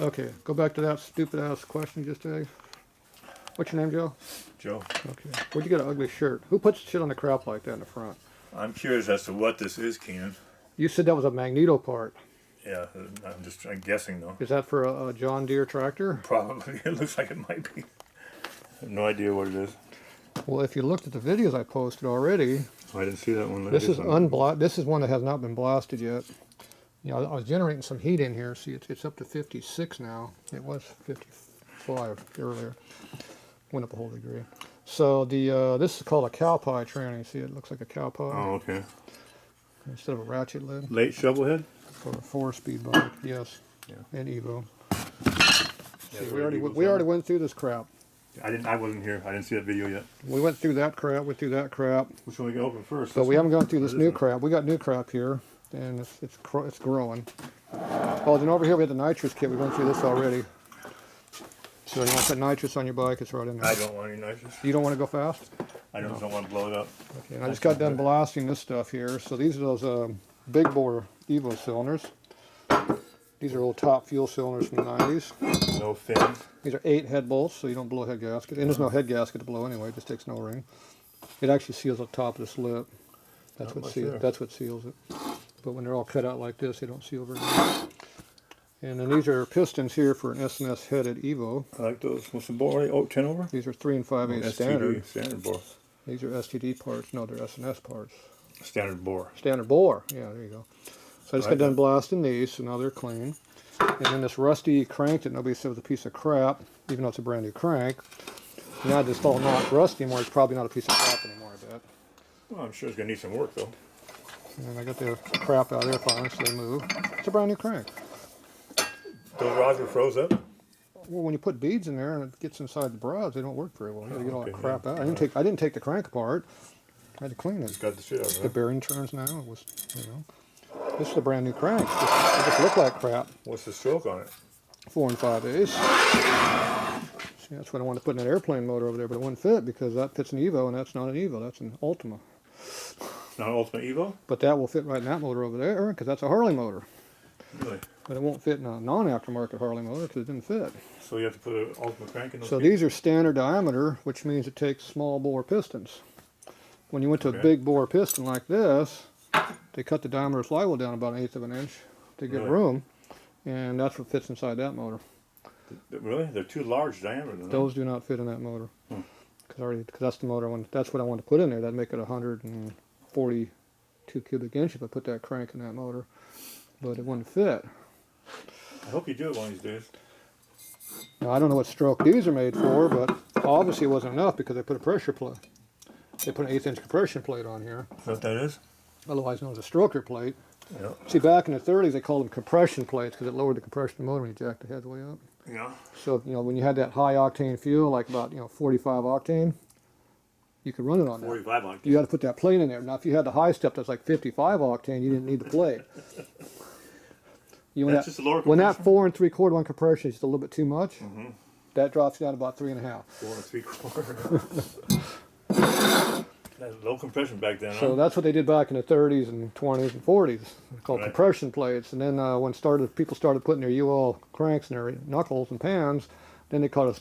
Okay, go back to that stupid ass question just today. What's your name, Joe? Joe. Okay. Where'd you get an ugly shirt? Who puts shit on the crap like that in the front? I'm curious as to what this is, Keenan. You said that was a magneto part. Yeah, I'm guessing though. Is that for a John Deere tractor? Probably. It looks like it might be. I have no idea what it is. Well, if you looked at the videos I posted already, Oh, I didn't see that one. this is This is one that has not been blasted yet. You know, I was generating some heat in here. See, it's up to 56 now. It was 55 earlier. Went up a whole degree. So the this is called a cow pie tranny. See, it looks like a cow pie. Oh, okay. Instead of a ratchet lid. Late shovel head? For a 4-speed bike, yes. Yeah. And Evo. Yeah, See, we already went through this crap. I wasn't here. I didn't see that video yet. We went through that crap. Went through that crap. Which one we gonna open first? But we haven't gone through this new crap. We got new crap here, and it's growing. Oh, then over here we had the nitrous kit. We went through this already. So you want to put nitrous on your bike? It's right in there. I don't want any nitrous. You don't want to go fast? I don't want to blow it up. Okay, and I just got done blasting this stuff here. So these are those big bore Evo cylinders. These are old top fuel cylinders from the 90s. No fins. These are 8 head bolts, so you don't blow a head gasket. And there's no head gasket to blow anyway, it just takes no ring. It actually seals the top of this lip. That's what seals it. But when they're all cut out like this, they don't seal very well. And then these are pistons here for an S&S headed Evo. I like those. What's the bore? Oh, 10 over? These are 3 and 5/8 STD, standard. Standard bore. These are STD parts. No, they're S&S parts. Standard bore. Standard bore. Yeah, there you go. So I just got done blasting these, so now they're clean. And then this rusty crank that nobody said was a piece of crap, even though it's a brand new crank. Now it's all not rusty anymore. It's probably not a piece of crap anymore, I bet. Well, I'm sure it's going to need some work, though. And I got the crap out of there finally, so they move. It's a brand new crank. Those rods were froze up? Well, when you put beads in there and it gets inside the rods, they don't work very well. You got to get all that crap out. I didn't take the crank apart. I had to clean it. Got the shit out of it. The bearing turns now. It was, you know. This is a brand new crank. It just looked like crap. What's the stroke on it? 4 and 5/8. See, that's what I wanted to put in an airplane motor over there, but it wouldn't fit because that fits an Evo, and that's not an Evo. That's an Ultima. It's not an Ultimate Evo? But that will fit right in that motor over there because that's a Harley motor. Really? But it won't fit in a non-aftermarket Harley motor because it didn't fit. So you have to put an Ultimate crank in those? So these are standard diameter, which means it takes small bore pistons. When you went to a big bore piston like this, they cut the diameter of the flywheel down about 1/8 of an inch to get room, and that's what fits inside that motor. Really? They're too large diameter. Those do not fit in that motor. Because that's the motor. That's what I wanted to put in there. That'd make it 142 cubic inch if I put that crank in that motor, but it wouldn't fit. I hope you do it one of these days. Now I don't know what stroke these are made for, but obviously it wasn't enough because they put a pressure plate. They put an 1/8 inch compression plate on here. Is that what that is? Otherwise known as a stroker plate. Yeah. See, back in the 30s, they called them compression plates because it lowered the compression of the motor when you jacked the heads way up. Yeah. So, you know, when you had that high octane fuel, like about, 45 octane, you could run it on that. 45 octane. You got to put that plate in there. Now, if you had the high step that's like 55 octane, you didn't need the plate. That's just a lower when that compression? 4 3/4 one compression is just a little bit too much, that drops down to about 3.5. 4 3/4. That's low compression back then. So that's what they did back in the 30s and 20s and 40s. They're called compression plates. And then when people started putting their UL cranks in their knuckles and pans, then they started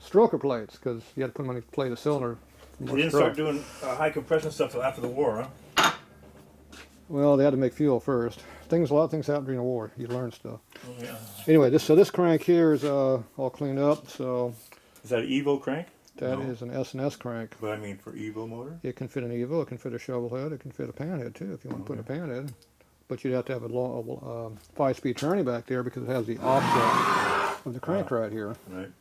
stroker plates because you had to put them on a plate of cylinder. You didn't start doing high compression stuff until after the war, huh? Well, they had to make fuel first. A lot of things happened during the war. You learn stuff. Oh, yeah. Anyway, this crank here is all cleaned up. So is that an Evo crank? That is an S&S crank. But I mean for Evo motor? It can fit an Evo, it can fit a shovel head, it can fit a pan head too if you want to put a pan head. But you'd have to have a 5-speed turning back there because it has the offset of the crank right here. Right.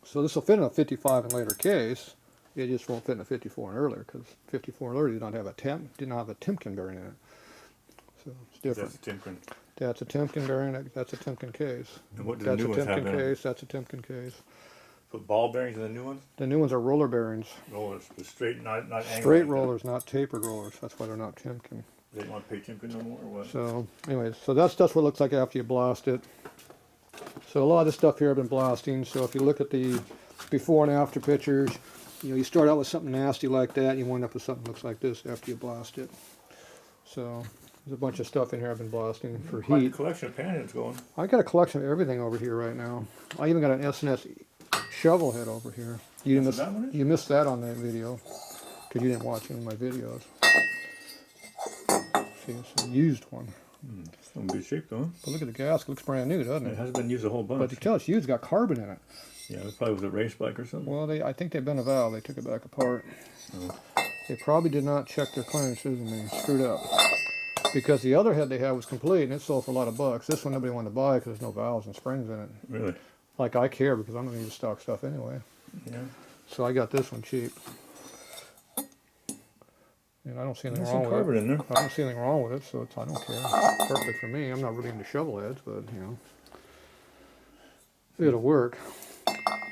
So this will fit in a 55 and later case. It just won't fit in a 54 and earlier because 54 and earlier did not have a Timken bearing in it. So it's different. That's a Timken. That's a Timken bearing. That's a Timken case. And what do the new ones have in? That's a Timken case. Put ball bearings in the new ones? The new ones are roller bearings. Rollers, straight, not angled. Straight rollers, not tapered rollers. That's why they're not Timken. They don't want to pay Timken no more, or what? So, anyways, so that's what it looks like after you blast it. So a lot of this stuff here I've been blasting. So if you look at the before and after pictures, you start out with something nasty like that, and you wind up with something that looks like this after you blast it. So There's a bunch of stuff in here I've been blasting for Quite a heat. collection of pan heads going. I got a collection of everything over here right now. I even got an SNS shovel head over here. You That's what that one is? you missed that on that video because you didn't watch any of my videos. See, it's a used one. Still in good shape though. But look at the gasket. Looks brand new, doesn't It it? hasn't been used a whole bunch. But you tell it's used. It's got carbon in it. Yeah, it probably was a race bike or something. Well, I think they've been a valve. They took it back apart. Oh. They probably did not check their clearances and they screwed up. Because the other head they had was complete and it sold for a lot of bucks. This one nobody wanted to buy because there's no valves and springs in it. Really? Like I care because I'm going to use stock stuff anyway. Yeah. So I got this one cheap. And I don't see anything There's wrong some with carbon it. in there. I don't see anything wrong with it, so I don't care. It's perfect for me. I'm not really into shovel heads, but you know, it'll work.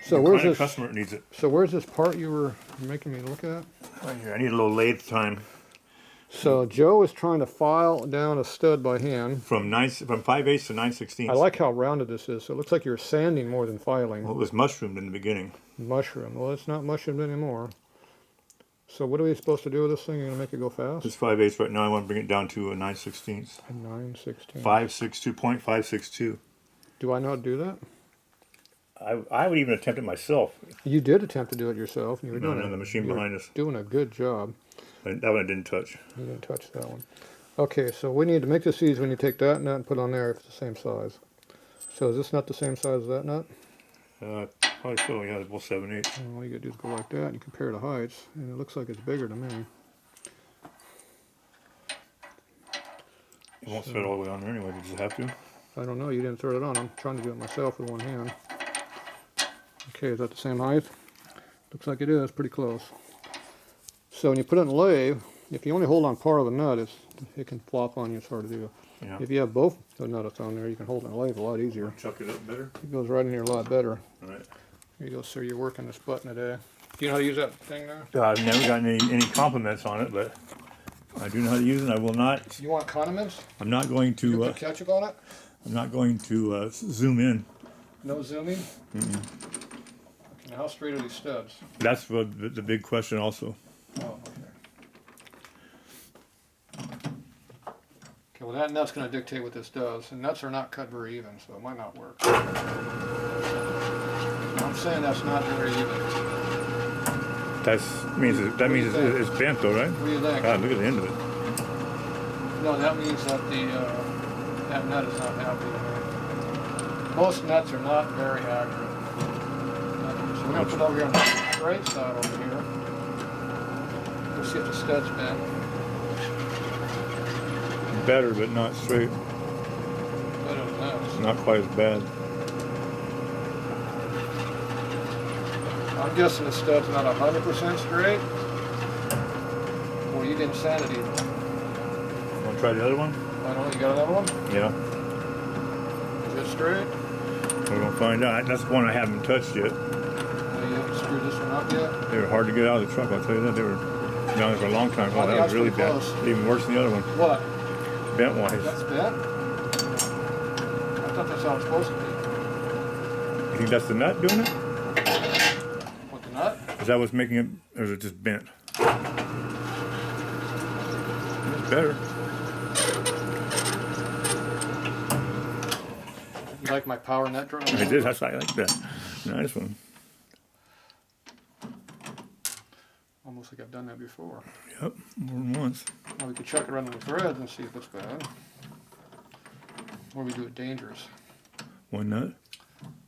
So The where's kind of this? customer needs it. So where's this part you were making me look at? Right here. I need a little lathe time. So Joe is trying to file down a stud by hand. From 5/8 to 9/16. I like how rounded this is. So it looks like you're sanding more than filing. Well, it was mushroomed in the beginning. Mushroom. Well, it's not mushroomed anymore. So what are we supposed to do with this thing? You're gonna make it go fast? It's 5/8 right now. I want to bring it down to a 9/16. 9/16. 562.562. Do I not do that? I would even attempt it myself. You did attempt to do it yourself, and you were No, doing no, the machine you were behind us. doing a good job. That one I didn't touch. You didn't touch that one. Okay, so we need to make this easy when you take that nut and put it on there if it's the same size. So is this nut the same size as that nut? Probably so. Yeah, it's both 7/8. All you gotta do is go like that, and you compare the heights, and it looks like it's bigger to me. It won't fit all the way on there anyway. You just have to. I don't know, you didn't throw it on. I'm trying to do it myself with one hand. Okay, is that the same height? Looks like it is, pretty close. So when you put it in the lathe, if you only hold on part of the nut, it can flop on you, it's hard to do. Yeah. If you have both the nuts on there, you can hold it in the lathe a lot easier. Chuck it up better. It goes right in here a lot better. All right. Here you go, sir, you're working this button today. Do you know how to use that thing there? I've never gotten any compliments on it, but I do know how to use it. I will not. You want condiments? I'm not going You to. put ketchup on it? I'm not going to zoom in. No zooming? Okay, now how straight are these studs? That's the big question also. Oh, okay. Okay, well that nut's going to dictate what this does. And nuts are not cut very even, so it might not work. I'm saying that's not very even. That means it's bent though, right? What do you think? God, look at the end of it. No, that means that that nut is not happy. Most nuts are not very accurate. So we're going to put over here on the straight side over here. We'll see if the stud's bent. Better, but not straight. Better than this. Not quite as bad. I'm guessing the stud's not 100% straight. Well, you didn't sand it either. Want to try the other one? I don't know, you got another one? Yeah. Is it straight? We're going to find out. That's the one I haven't touched yet. Well, you haven't screwed this one up yet? They were hard to get out of the truck, I'll tell you that. They were down there for a long time. Oh, that was really bad. Even worse than the other one. What? Bent wise. That's bent? I thought that's how it's supposed to be. You think that's the nut doing it? What, the nut? Is that what's making it, or is it just bent? It's better. You like my power net drill? I did. I like that. Nice one. Almost like I've done that before. Yep, more than once. Now we could check it around the threads and see if it's bad. Or we do it dangerous. One nut.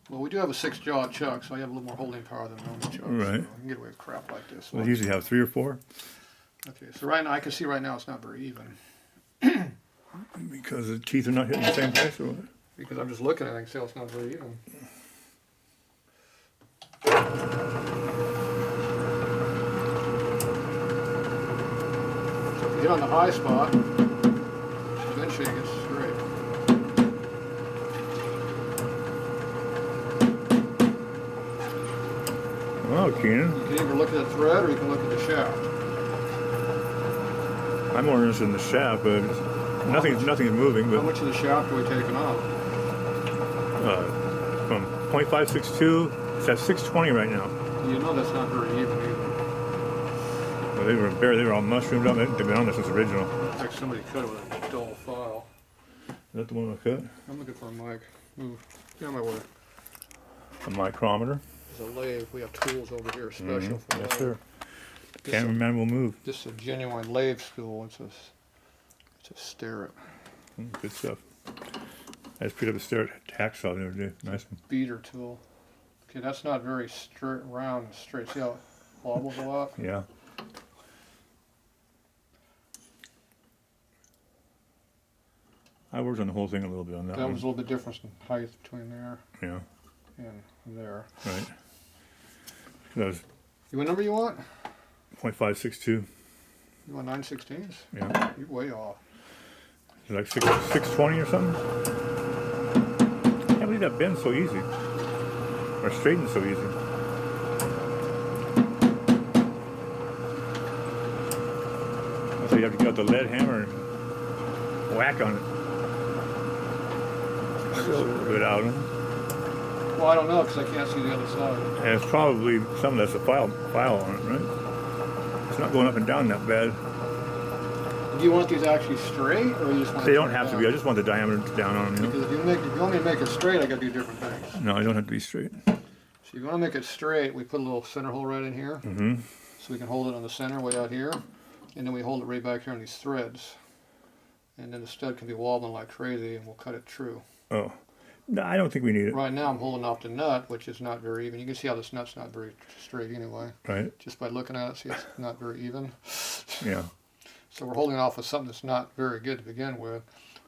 Well, we do have a 6-jaw chuck, so I have a little more holding power than normal chucks. Right. So I can get away with crap like this. Well, they usually have 3 or 4. Okay, so right now, I can see right now it's not very even. Because the teeth are not hitting the same place or what? Because I'm just looking at it, I can see it's not very even. So if you hit on the high spot, eventually it gets straight. Wow, Keenan. You can either look at the thread or you can look at the shaft. I'm more interested in the shaft, but nothing's moving. How But much of the shaft are we taking off? from 0.562, it's at 620 right now. You know that's not very even either. Well, they were all mushroomed up. They've been on this since original. Like somebody cut it with a dull file. Is that the one I cut? I'm looking for a mic. Move. Get out of my way. A micrometer? There's a lathe. We have tools over here special for Yes, that. sir. Cameraman will move. This is a genuine lathe tool. It's a Starrett. Good stuff. I just picked up a Starrett hacksaw the other day. Nice one. Beater tool. Okay, that's not very straight, round and straight. See how it wobbles a lot? Yeah. I worked on the whole thing a little bit on that That one. was a little bit difference in height between there Yeah. and there. Right. That was What number you want? 0.562. You want 9/16s? Yeah. You're way off. Is it like 620 or something? I can't believe that bends so easy. Or straightens so easy. So you have to get the lead hammer and whack on it. Good out of them. Well, I don't know because I can't see the other side. And it's probably some of that's a file on it, right? It's not going up and down that bad. Do you want these actually straight, or you just want? They don't have to be. I just want the diameter down on them. You know? Because if you want me to make it straight, I got to do different things. No, I don't have to be straight. So if you want to make it straight, we put a little center hole right in here, Mm-hmm. so we can hold it on the center way out here, and then we hold it right back here on these threads, and then the stud can be wobbling like crazy, and we'll cut it true. Oh, no, I don't think we need it. Right now, I'm holding off the nut, which is not very even. You can see how this nut's not very straight anyway. Right? Just by looking at it, see it's not very even. Yeah. So we're holding off with something that's not very good to begin with,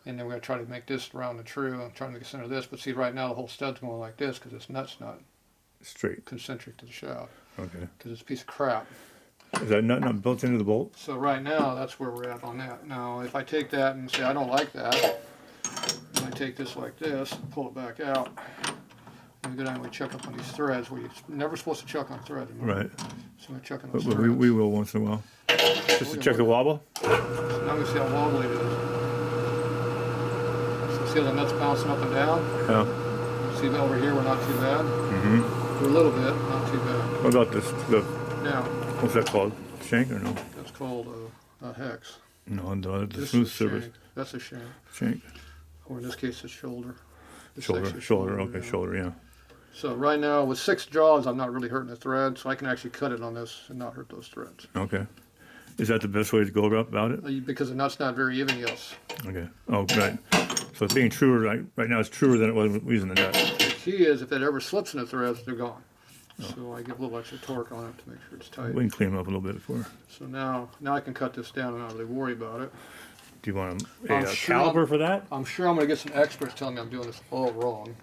and then we're going to try to make this round and true. I'm trying to make the center of this, but see right now the whole stud's going like this because this nut's not Straight. concentric to the shaft. Okay. Because it's a piece of crap. Is that nut not built into the bolt? So right now that's where we're at on that. Now if I take that and say I don't like that, and I take this like this, pull it back out, and we go down and we check up on these threads where you're never supposed to check on threads. Remember? Right. So we're checking But those threads. we will once in a while. Just to check the wobble? So now we see how wobbly it is. So see how the nut's bouncing up and down? Yeah. See over here we're not too bad. Mm-hmm. We're a little bit, not too bad. What about this? Now, What's that called? Shank or no? that's called a hex. No, the This smooth is a surface. shank. That's a shank. Shank. Or in this case, a shoulder. This Shoulder. section's Shoulder. Okay, yeah. shoulder. Yeah. So right now, with 6 jaws, I'm not really hurting the thread, so I can actually cut it on this and not hurt those threads. Okay. Is that the best way to go about it? Because the nut's not very even, yes. Okay. Oh, right. So it's being truer. Right now, it's truer than it was using the nut. The key is if it ever slips in the threads, they're gone. So I give a little extra torque on it to make sure it's tight. We can clean them up a little bit for. So now I can cut this down and not really worry about it. Do you want a I'm sure caliper for that? I'm sure I'm going to get some experts telling me I'm doing this all wrong.